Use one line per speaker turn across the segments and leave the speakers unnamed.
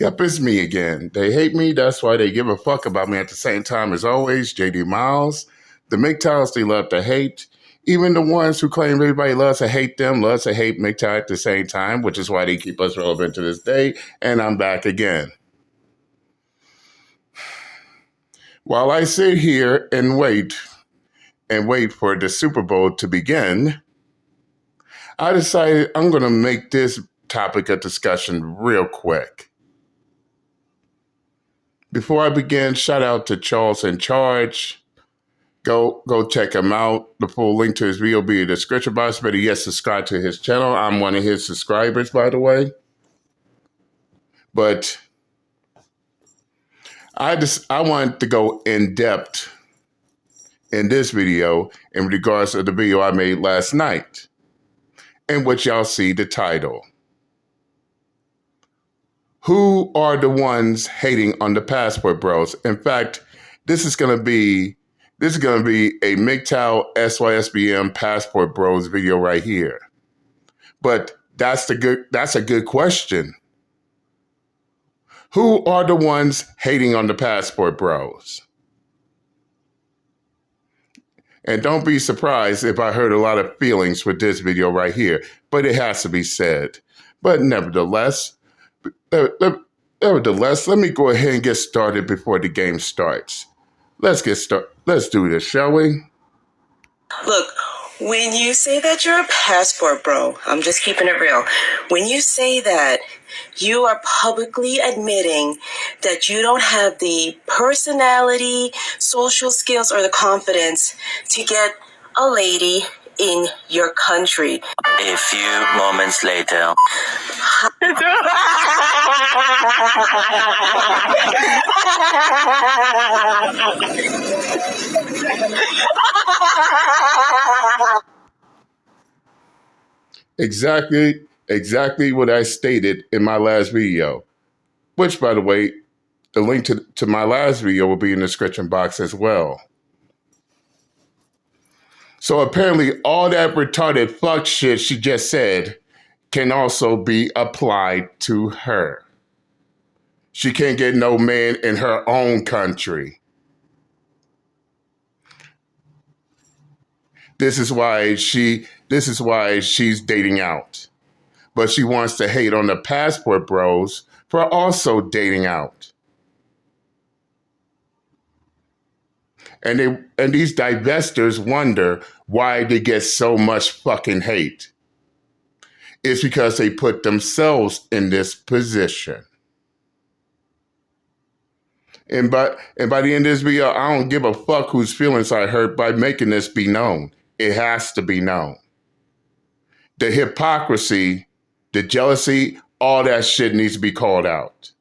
Yep, it's me again. They hate me, that's why they give a fuck about me at the same time. As always, JD Miles. The MGTOWs, they love to hate. Even the ones who claim everybody loves to hate them, loves to hate MGTOW at the same time, which is why they keep us relevant to this day. And I'm back again. While I sit here and wait for the Super Bowl to begin, I decided I'm going to make this topic of discussion real quick. Before I begin, shout out to Charles in Charge. Go check him out. The full link to his video will be in the description box. Better yet, subscribe to his channel. I'm one of his subscribers, by the way. But I wanted to go in depth in this video in regards to the video I made last night, in which y'all see the title. Who are the ones hating on the passport bros? In fact, this is gonna be a MGTOW SYSBM passport bros video right here. But that's a good question. Who are the ones hating on the passport bros? And don't be surprised if I hurt a lot of feelings with this video right here, but it has to be said. But nevertheless, let me go ahead and get started before the game starts. Let's get started. Let's do this, shall we?
Look, when you say that you're a passport bro, I'm just keeping it real. When you say that, you are publicly admitting that you don't have the personality, social skills, or the confidence to get a lady in your country.
A few moments later.
Exactly what I stated in my last video, which, by the way, the link to my last video will be in the description box as well. So apparently all that retarded fuck shit she just said can also be applied to her. She can't get no man in her own country. This is why she's dating out. But she wants to hate on the passport bros for also dating out. And these divestors wonder why they get so much fucking hate. It's because they put themselves in this position. And by the end of this video, I don't give a fuck whose feelings I hurt by making this be known. It has to be known. The hypocrisy, the jealousy, all that shit needs to be called out.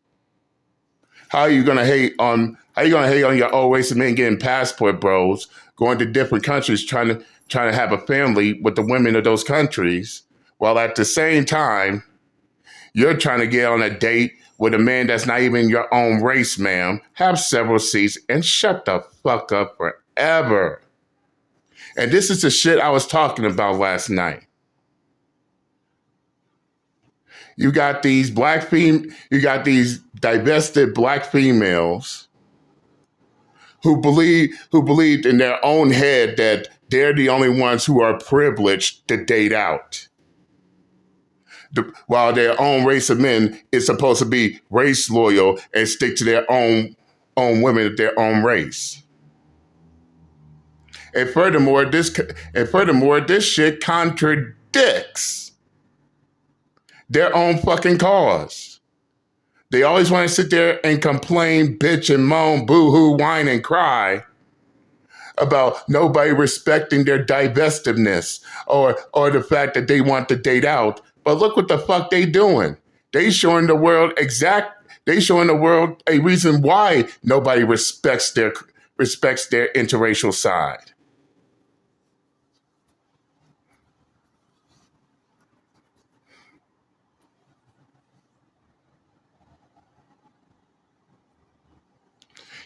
How are you gonna hate on your old race of men getting passport bros, going to different countries trying to have a family with the women of those countries, while at the same time you're trying to get on a date with a man that's not even your own race, ma'am, have several seats, and shut the fuck up forever. And this is the shit I was talking about last night. You got these divested black females who believed in their own head that they're the only ones who are privileged to date out. While their own race of men is supposed to be race loyal and stick to their own women of their own race. And furthermore, this shit contradicts their own fucking cause. They always want to sit there and complain, bitch and moan, boo-hoo, whine and cry about nobody respecting their divestiveness or the fact that they want to date out. But look what the fuck they doing. They showing the world a reason why nobody respects their interracial side.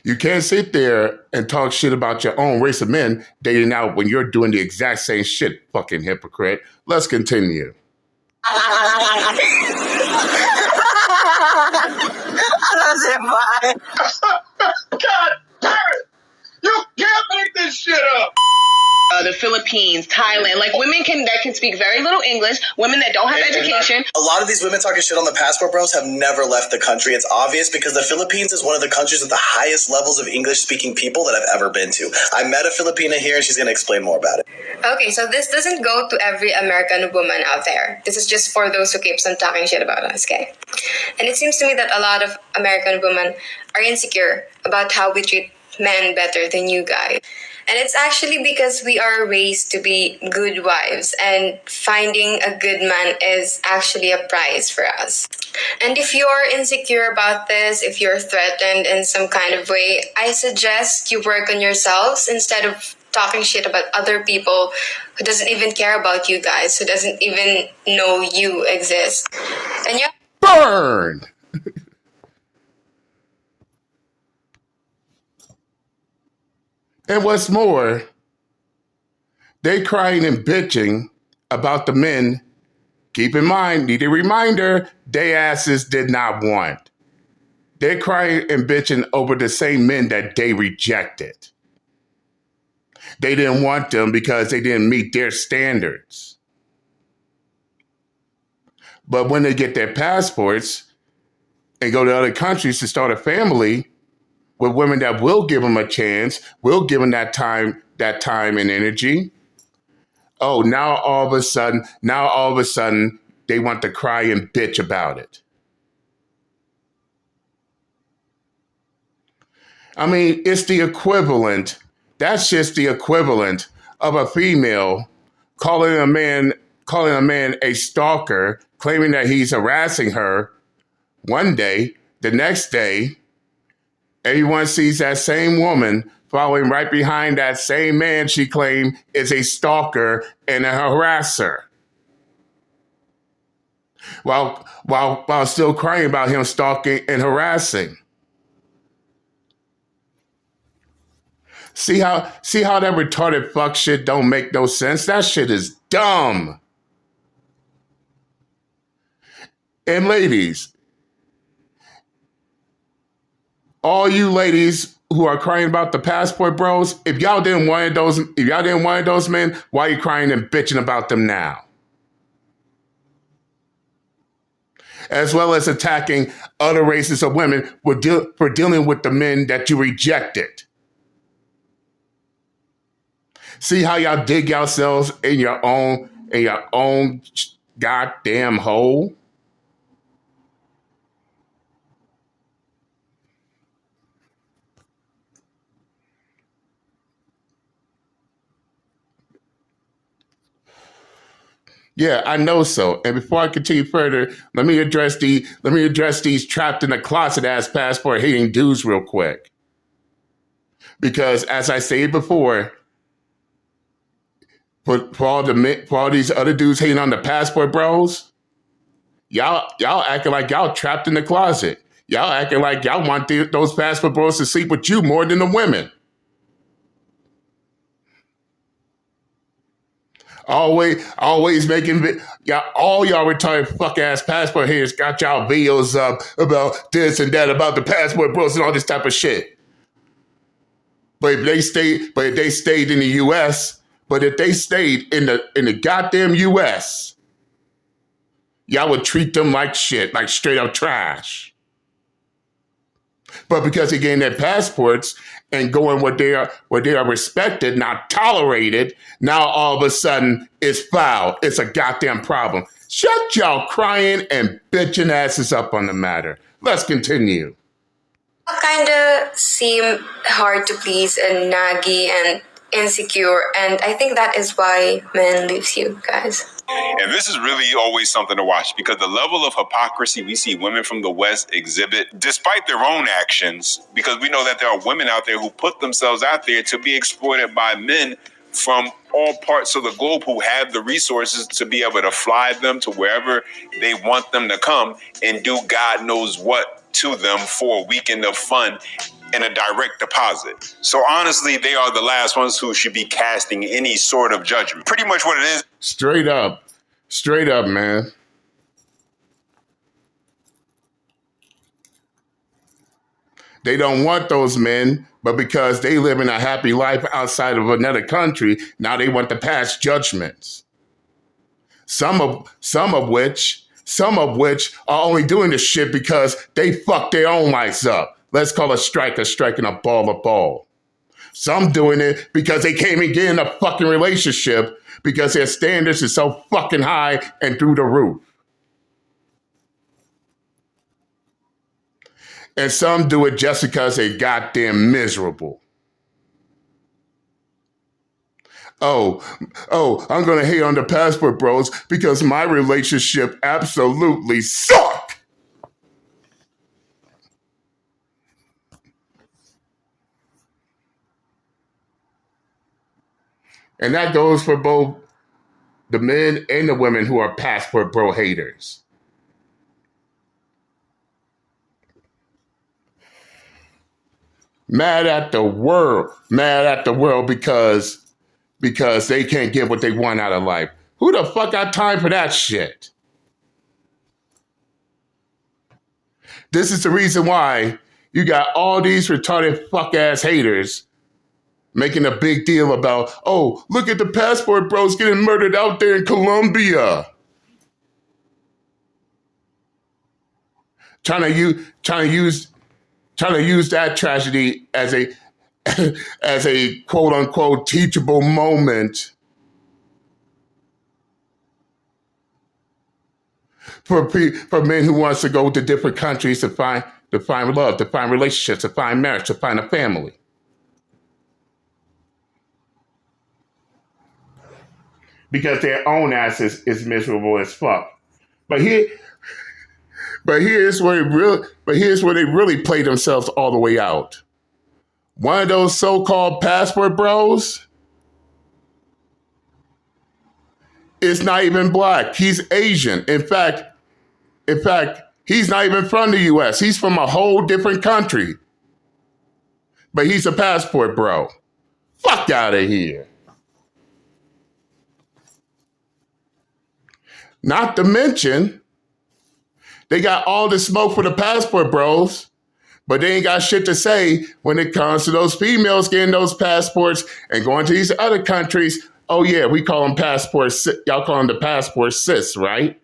You can't sit there and talk shit about your own race of men dating out when you're doing the exact same shit, fucking hypocrite. Let's continue.
Spotify.
God damn it! You can't make this shit up!
The Philippines, Thailand, like women that can speak very little English, women that don't have education.
A lot of these women talking shit on the passport bros have never left the country. It's obvious because the Philippines is one of the countries with the highest levels of English speaking people that I've ever been to. I met a Filipina here and she's going to explain more about it.
Okay, so this doesn't go to every American woman out there. This is just for those who keeps on talking shit about us, okay? And it seems to me that a lot of American women are insecure about how we treat men better than you guys. And it's actually because we are raised to be good wives, and finding a good man is actually a prize for us. And if you're insecure about this, if you're threatened in some kind of way, I suggest you work on yourselves instead of talking shit about other people who doesn't even care about you guys, who doesn't even know you exist. And yeah.
Burn! And what's more, they crying and bitching about the men. Keep in mind, need a reminder, they asses did not want. They're crying and bitching over the same men that they rejected. They didn't want them because they didn't meet their standards. But when they get their passports and go to other countries to start a family with women that will give them a chance, will give them that time and energy. Oh, now all of a sudden, they want to cry and bitch about it. I mean, it's the equivalent. That's just the equivalent of a female calling a man a stalker, claiming that he's harassing her one day, the next day, everyone sees that same woman following right behind that same man she claimed is a stalker and a harasser. While still crying about him stalking and harassing. See how that retarded fuck shit don't make no sense? That shit is dumb. And ladies, all you ladies who are crying about the passport bros, if y'all didn't want those men, why are you crying and bitching about them now? As well as attacking other races of women for dealing with the men that you rejected. See how y'all dig yourselves in your own goddamn hole? Yeah, I know so. And before I continue further, let me address these trapped in a closet ass passport hating dudes real quick. Because as I stated before, for all these other dudes hating on the passport bros, y'all acting like y'all trapped in the closet. Y'all acting like y'all want those passport bros to sleep with you more than the women. Always making all y'all retired fuck ass passport haters got y'all videos up about this and that, about the passport bros and all this type of shit. But if they stayed in the US, in the goddamn US, y'all would treat them like shit, like straight up trash. But because they gained their passports and going where they are respected, not tolerated, now all of a sudden it's foul. It's a goddamn problem. Shut y'all crying and bitching asses up on the matter. Let's continue.
Kind of seem hard to please and naggy and insecure, and I think that is why men leaves you guys.
And this is really always something to watch because the level of hypocrisy we see women from the West exhibit, despite their own actions, because we know that there are women out there who put themselves out there to be exploited by men from all parts of the globe who have the resources to be able to fly them to wherever they want them to come and do God knows what to them for a weekend of fun and a direct deposit. So honestly, they are the last ones who should be casting any sort of judgment. Pretty much what it is.
Straight up, man. They don't want those men, but because they live in a happy life outside of another country, now they want to pass judgments. Some of which are only doing this shit because they fucked their own lives up. Let's call a strike and a ball. Some doing it because they can't even get in a fucking relationship because their standards are so fucking high and through the roof. And some do it just because they're goddamn miserable. Oh, I'm going to hate on the passport bros because my relationship absolutely sucked. And that goes for both the men and the women who are passport bro haters. Mad at the world because they can't get what they want out of life. Who the fuck got time for that shit? This is the reason why you got all these retarded fuck-ass haters making a big deal about, oh, look at the passport bros getting murdered out there in Colombia. Trying to use that tragedy as a quote unquote teachable moment for men who wants to go to different countries to find love, to find relationships, to find marriage, to find a family. Because their own ass is miserable as fuck. But here's where they really play themselves all the way out. One of those so-called passport bros is not even black. He's Asian. In fact, he's not even from the US. He's from a whole different country. But he's a passport bro. Fuck out of here. Not to mention, they got all the smoke for the passport bros, but they ain't got shit to say when it comes to those females getting those passports and going to these other countries. Oh yeah, we call them passports. Y'all call them the passport sis, right?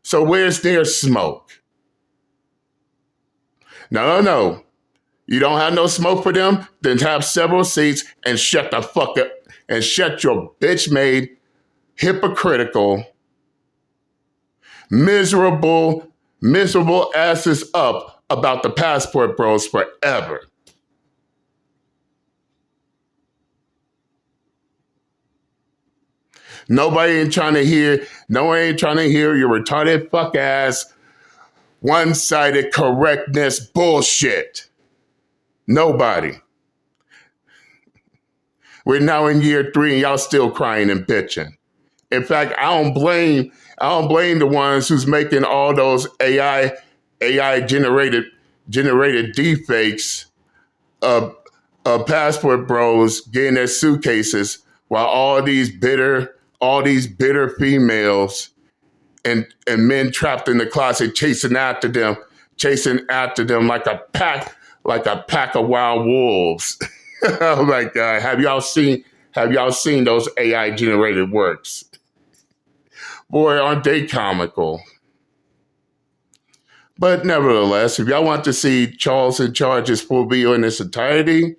So where's their smoke? No. You don't have no smoke for them? Then have several seats and shut the fuck up and shut your bitch-made, hypocritical, miserable asses up about the passport bros forever. Nobody ain't trying to hear your retarded fuck ass one-sided correctness bullshit. Nobody. We're now in year 3 and y'all still crying and bitching. In fact, I don't blame the ones who's making all those AI generated deepfakes of passport bros getting their suitcases while all these bitter females and men trapped in the closet chasing after them like a pack of wild wolves. Oh my God. Have y'all seen those AI generated works? Boy, aren't they comical. But nevertheless, if y'all want to see Charles in Charge's full video in its entirety,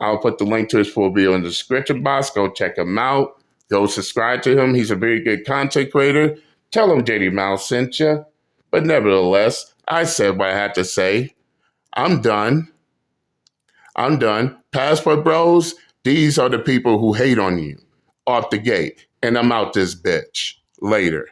I'll put the link to his full video in the description box. Go check him out. Go subscribe to him. He's a very good content creator. Tell him JD Mouse sent you. But nevertheless, I said what I had to say. I'm done. Passport bros, these are the people who hate on you off the gate. And I'm out this bitch. Later.